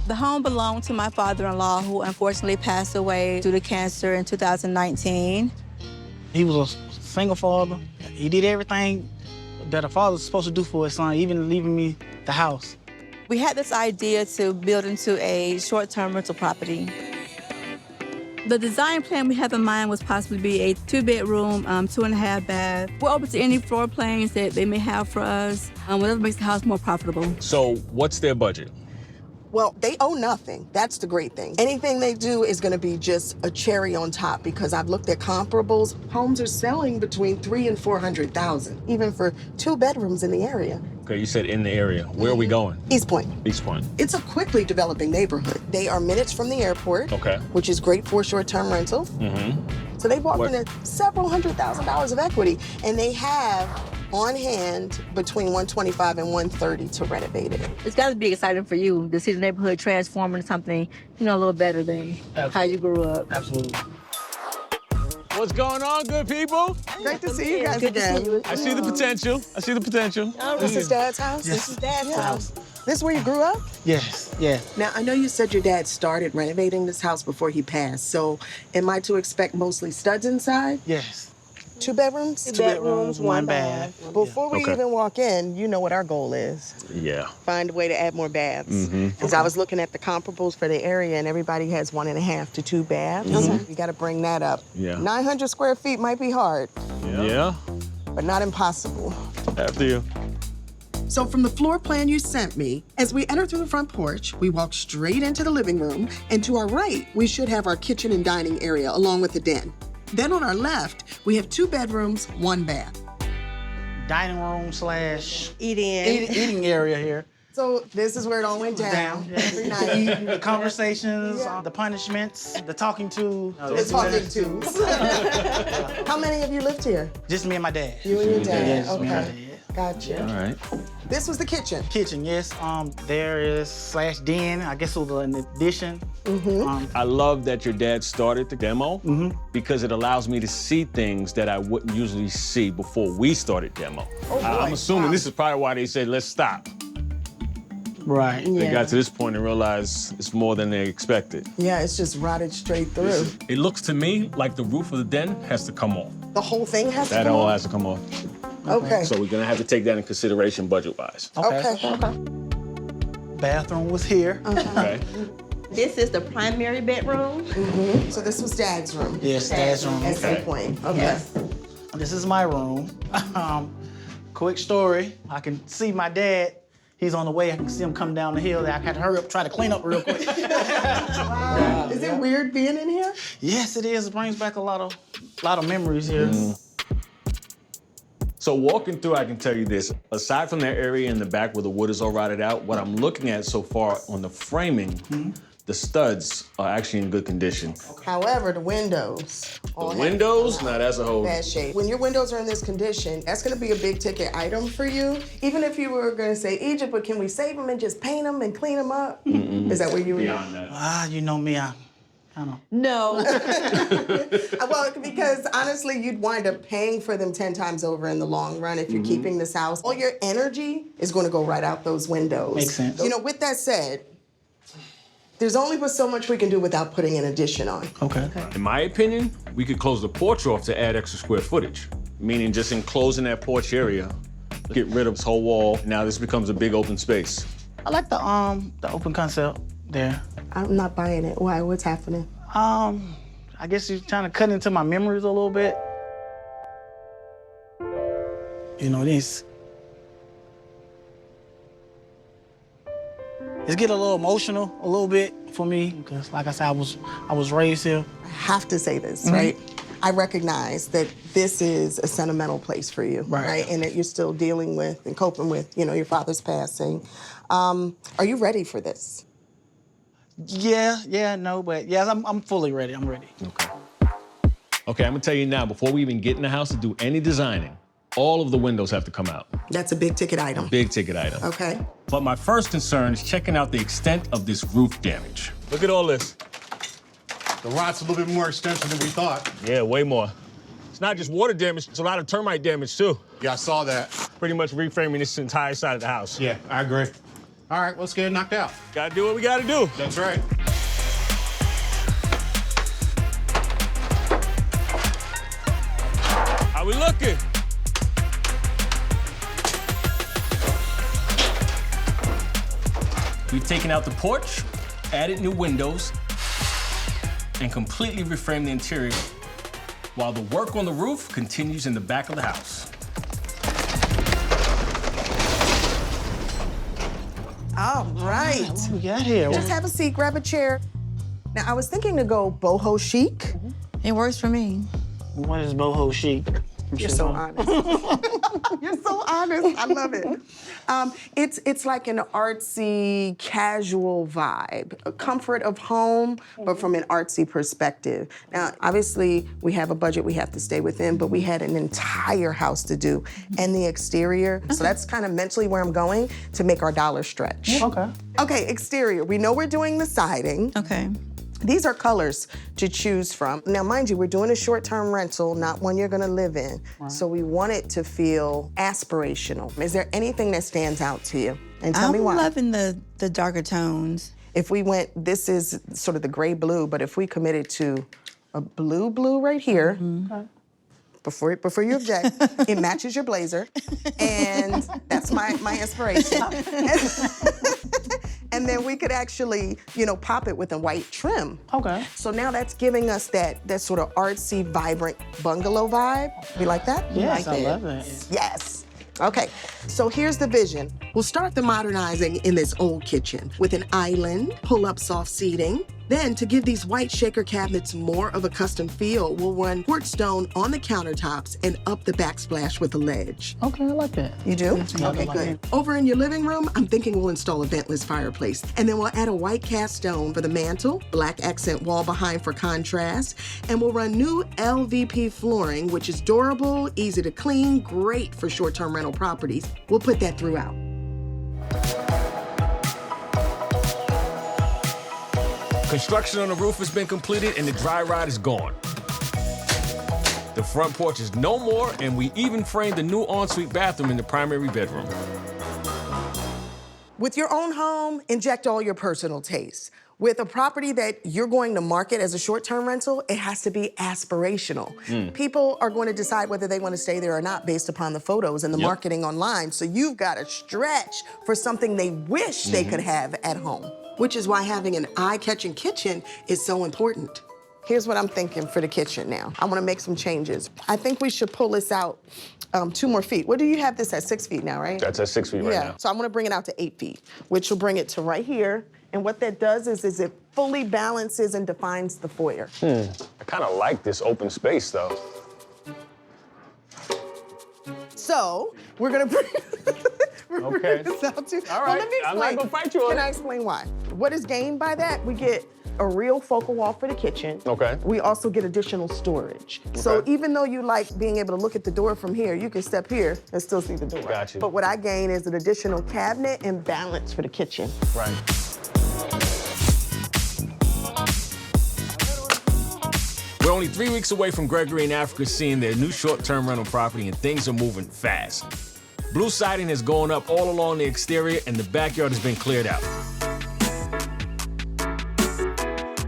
The home belonged to my father-in-law, who unfortunately passed away due to cancer in 2019. He was a single father. He did everything that a father's supposed to do for his son, even leaving me the house. We had this idea to build into a short-term rental property. The design plan we have in mind was possibly be a 2-bedroom, 2.5 bath. We're open to any floor plans that they may have for us, whatever makes the house more profitable. So what's their budget? Well, they owe nothing. That's the great thing. Anything they do is going to be just a cherry on top, because I've looked at comparables. Homes are selling between $300,000 and $400,000, even for 2 bedrooms in the area. Okay, you said in the area. Where are we going? East Point. East Point. It's a quickly developing neighborhood. They are minutes from the airport, Okay. which is great for short-term rental. Mm-hmm. So they walked into several $100,000 of equity, and they have on hand between $125 and $130 to renovate it. It's got to be exciting for you to see the neighborhood transform into something, a little better than how you grew up. Absolutely. What's going on, good people? Great to see you guys Good to see again. you. I see the potential. I see the potential. This is Dad's house? Yes. This is Dad's Yeah. house. This is where you grew up? Yes, yeah. Now, I know you said your dad started renovating this house before he passed, so am I to expect mostly studs inside? Yes. 2 bedrooms? 2 bedrooms, 1 bath. Before we Okay. even walk in, you know what our goal is. Yeah. Find a way to add more baths. Because I was looking at the comparables for the area, and everybody has 1.5 to 2 baths. We got to bring that up. Yeah. 900 square feet might be hard, Yeah. but not impossible. After you. So from the floor plan you sent me, as we enter through the front porch, we walk straight into the living room, and to our right, we should have our kitchen and dining area along with the den. Then on our left, we have 2 bedrooms, 1 bath. Dining room slash Eating. eating area here. So this is where it all went down. Every night. The conversations, the punishments, the talking to. The talking to. How many of you lived here? Just me and my dad. You and your dad. Yes, me and my Okay. dad. Gotcha. All right. This was the kitchen. Kitchen, yes. There is slash den. I guess it was an addition. I love that your dad started the demo because it allows me to see things that I wouldn't usually see before we started demo. Oh, boy. I'm assuming Wow. this is probably why they said, let's stop. Right. They got to this point and realized it's more than they expected. Yeah, it's just rotted straight through. It looks to me like the roof of the den has to come off. The whole thing has to That come all off? has to come off. Okay. So we're gonna have to take that in consideration budget-wise. Okay. Bathroom was here. Okay. This is the primary bedroom. So this was Dad's room. Yes, dad's room. At some point. Okay. This is my room. Quick story. I can see my dad. He's on the way. I can see him come down the hill. I had to hurry up, try to clean up real quick. Wow. Is it weird being in here? Yes, it is. It brings back a lot of memories here. So walking through, I can tell you this. Aside from that area in the back where the wood is all rotted out, what I'm looking at so far on the framing, the studs are actually in good condition. However, the windows. all The have windows, now that's a whole... bad shape. When your windows are in this condition, that's gonna be a big ticket item for you. Even if you were gonna say Egypt, but can we save them and just paint them and clean them up? Is that where you were? Beyond that. You know me, I don't know. No. Well, because honestly, you'd wind up paying for them 10 times over in the long run if you're keeping this house. All your energy is gonna go right out those windows. Makes sense. You know, with that said, there's only but so much we can do without putting an addition on. Okay. In my opinion, we could close the porch off to add extra square footage, meaning just enclosing that porch area, get rid of this whole wall. Now this becomes a big open space. I like the open concept there. I'm not buying it. Why? What's happening? I guess you're trying to cut into my memories a little bit. You know, it's getting a little emotional a little bit for me because, like I said, I was raised here. I have to say this, right? I recognize that this is a sentimental place for you, right? And that you're still dealing with and coping with, your father's passing. Are you ready for this? But yes, I'm fully ready. I'm ready. Okay, I'm gonna tell you now, before we even get in the house to do any designing, all of the windows have to come out. That's a big ticket item. Big ticket item. Okay. But my first concern is checking out the extent of this roof damage. Look at all this. The rot's a little bit more extensive than we thought. Yeah, way more. It's not just water damage, it's a lot of termite damage too. Yeah, I saw that. Pretty much reframing this entire side of the house. Yeah, I agree. All right, let's get it knocked out. Gotta do what we gotta do. That's right. How we looking? We've taken out the porch, added new windows, and completely reframed the interior, while the work on the roof continues in the back of the house. All right. What we got here? Just have a seat, grab a chair. Now, I was thinking to go boho chic. It works for me. What is boho chic? You're so honest. You're so honest. I love it. It's like an artsy, casual vibe, a comfort of home, but from an artsy perspective. Now, obviously, we have a budget we have to stay within, but we had an entire house to do and the exterior. So that's kind of mentally where I'm going to make our dollar stretch. Okay. Okay, exterior. We know we're doing the siding. Okay. These are colors to choose from. Now, mind you, we're doing a short-term rental, not one you're gonna live in. Right. So we want it to feel aspirational. Is there anything that stands out to you? And tell me why. I'm loving the darker tones. If we went, this is sort of the gray blue, but if we committed to a blue right here, before you object, it matches your blazer, and that's my inspiration. And then we could actually, pop it with a white trim. Okay. So now that's giving us that sort of artsy, vibrant bungalow vibe. We like that? Yes, Like I that? love it. Yes. Okay, so here's the vision. We'll start the modernizing in this old kitchen with an island, pull-up soft seating. Then, to give these white shaker cabinets more of a custom feel, we'll run quartz stone on the countertops and up the backsplash with a ledge. Okay, I like that. You do? Yeah, Okay, I like good. Over in your living room, I'm thinking we'll install a ventless fireplace. And then we'll add a white cast stone for the mantle, black accent wall behind for contrast, and we'll run new LVP flooring, which is durable, easy to clean, great for short-term rental properties. We'll put that throughout. Construction on the roof has been completed and the dry rot is gone. The front porch is no more, and we even framed a new ensuite bathroom in the primary bedroom. With your own home, inject all your personal tastes. With a property that you're going to market as a short-term rental, it has to be aspirational. People are going to decide whether they want to stay there or not based upon the photos and the marketing online. So you've got to stretch for something they wish they could have at home, which is why having an eye-catching kitchen is so important. Here's what I'm thinking for the kitchen now. I want to make some changes. I think we should pull this out 2 more feet. What do you have this at, 6 feet now, right? That's at 6 feet right now. So I'm gonna bring it out to 8 feet, which will bring it to right here. And what that does is it fully balances and defines the foyer. I kind of like this open space, though. So we're gonna bring, Okay. this out too. All Well, right. let me I'm not explain. gonna fight you on Can it. I explain why? What is gained by that? We get a real focal wall for the kitchen. Okay. We also get additional storage. So even though you like being able to look at the door from here, you can step here and still see the door. Got you. But what I gain is an additional cabinet and balance for the kitchen. Right. We're only 3 weeks away from Gregory and Africa seeing their new short-term rental property, and things are moving fast. Blue siding has gone up all along the exterior, and the backyard has been cleared out.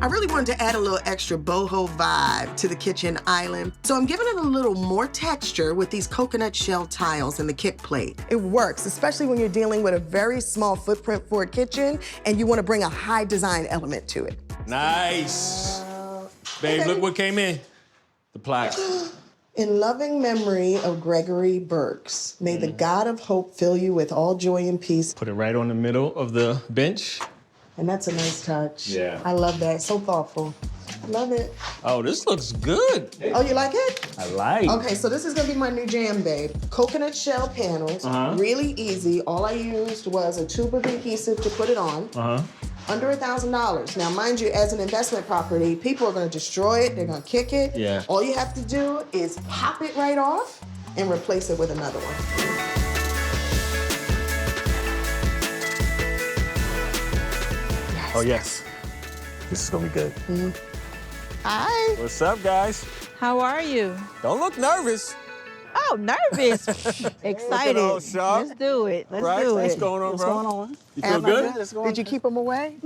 I really wanted to add a little extra boho vibe to the kitchen island. So I'm giving it a little more texture with these coconut shell tiles and the kick plate. It works, especially when you're dealing with a very small footprint for a kitchen and you want to bring a high design element to it. Nice. Babe, look what came in. The plaque. In loving memory of Gregory Burks, may the God of hope fill you with all joy and peace. Put it right on the middle of the bench. And that's a nice touch. Yeah. I love that. So thoughtful. Love it. Oh, this looks good. Oh, you like it? I like. Okay, so this is gonna be my new jam, babe. Coconut shell panels, really easy. All I used was a tube of adhesive to put it on. Under $1,000. Now, mind you, as an investment property, people are gonna destroy it, they're gonna kick it. Yeah. All you have to do is pop it right off and replace it with another one. Oh, yes. This is gonna be good. Hi. What's up, guys? How are you? Don't look nervous. Oh, nervous. Excited. all sharp. Let's do it. Let's Right? do What's it. going on, What's bro? going on? You feel good? Did you keep them away?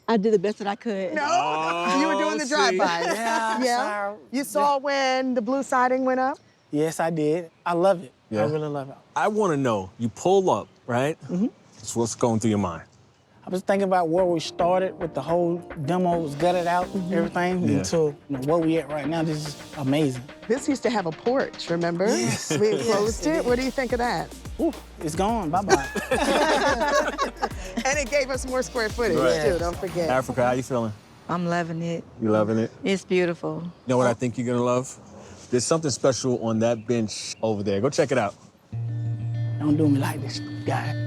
I did the best that I could. No, Oh, you were doing the see. drive-bys. Yeah, Yeah. sorry. You saw when the blue siding went up? Yes, I did. I love it. Yeah. I really love it. I want to know, you pull up, right? Mm-hmm. So what's going through your mind? I was thinking about where we started with the whole demo was gutted out, everything, Yeah. until where we at right now. This is amazing. This used to have a porch, remember? Yes. We closed it. What do you think of that? Ooh, it's gone. Bye-bye. And it gave us more square footage, Right. too, don't forget. Africa, how you feeling? I'm loving it. You loving it? It's beautiful. You know what I think you're gonna love? There's something special on that bench over there. Go check it out. Don't do me like this, guy.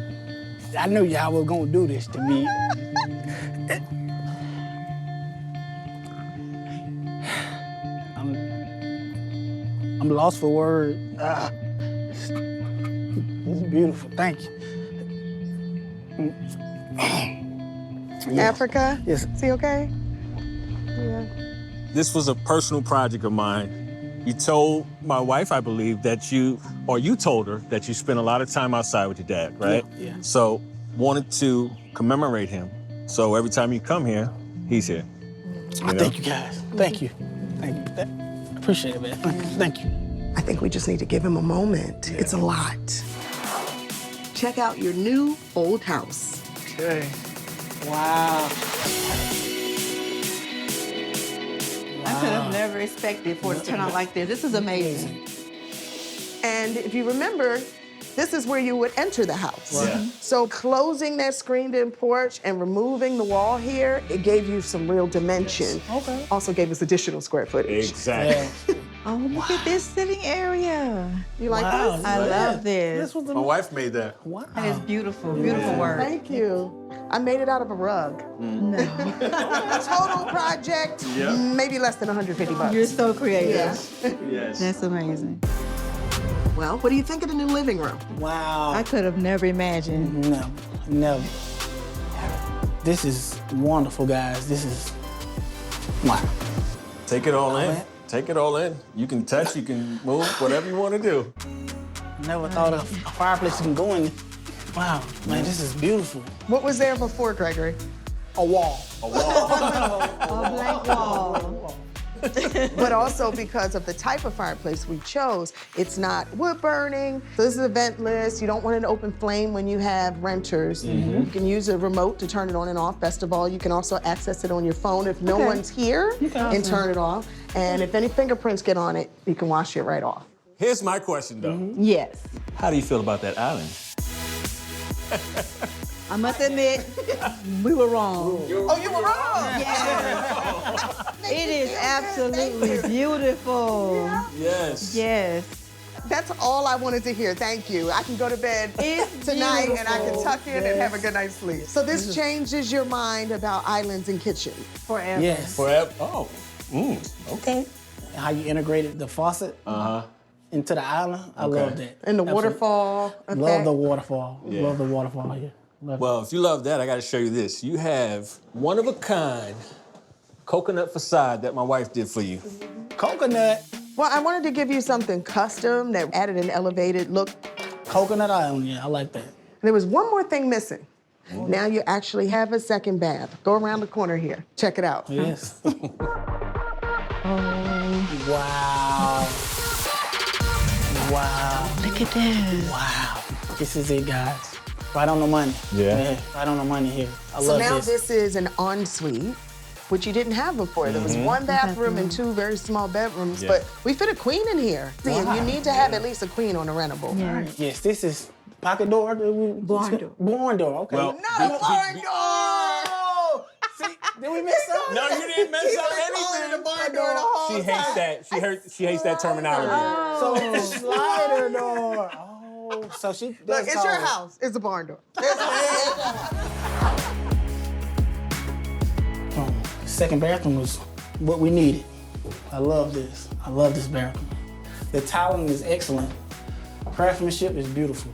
I knew y'all were gonna do this to me. I'm lost for words. It's beautiful. Thank you. Africa? Yes. Is he okay? Yeah. This was a personal project of mine. You told my wife, I believe, that you told her that you spent a lot of time outside with your dad, right? Yeah. So, wanted to commemorate him. So every time you come here, he's here. You know? Thank you, guys. Thank you. Thank you. I appreciate it, man. Thank you. I think we just need to give him a moment. It's a lot. Check out your new old house. Okay. Wow. I could have never expected for it to turn out like this. This is amazing. And if you remember, this is where you would enter the house. Yeah. So closing that screened-in porch and removing the wall here, it gave you some real dimension. Okay. Also gave us additional square footage. Exactly. Oh, look at this sitting area. You like Wow. this? I love this. This was the My wife made that. wow. That is beautiful. Beautiful work. Thank you. I made it out of a rug. No. Total project, Yeah. maybe less than 150 bucks. You're so creative. Yeah. Yes. That's amazing. Well, what do you think of the new living room? Wow. I could have never imagined. No, never. This is wonderful, guys. This is wow. Take it all in. Take it all in. You can touch, you can move, whatever you want to do. Never thought a fireplace can go in. Wow, man, this is beautiful. What was there before, Gregory? A wall. A blank wall. But also because of the type of fireplace we chose, it's not wood burning. So this is a ventless. You don't want an open flame when you have renters. You can use a remote to turn it on and off. Best of all, you can also access it on your phone if no one's here and turn it off. And if any fingerprints get on it, you can wash it right off. Here's my question, though. Yes. How do you feel about that island? I must admit, we were wrong. Oh, you were wrong. It is absolutely beautiful. Yes. Yes. That's all I wanted to hear. Thank you. I can go to bed It's tonight and I can beautiful. tuck in and have a good night's sleep. So this changes your mind about islands and kitchen. Forever. Yes. Forever. Oh. Okay. How you integrated the faucet into the island. I love that. And the Absolutely. waterfall effect. Love the waterfall. Yeah. Love the waterfall here. Love Well, if you love that, I got to show you this. You have one of a kind coconut facade that my wife did for you. it. Coconut. Well, I wanted to give you something custom that added an elevated look. Coconut island. Yeah, I like that. There was one more thing missing. Now you actually have a second bath. Go around the corner here. Check it out. Yes. Wow. Wow. Look at this. Wow. This is it, guys. Right on the money. Yeah. Right on the money here. I So love now this. this is an ensuite, which you didn't have before. There was one bathroom and two very small bedrooms, Yeah. but we fit a queen in here. See, and you need to have at least a queen on a rentable. Yes, this is pocket door. Barn door. Barn door. Okay. Well, Not a barn door! See, did we miss something? No, you didn't mess up anything. The barn door the whole She hates time. that. She hates that terminology. So slider door. Oh, so she. Look, that's it's your all. house. It's a barn door. Second bathroom was what we needed. I love this. I love this bathroom. The tiling is excellent. Craftsmanship is beautiful.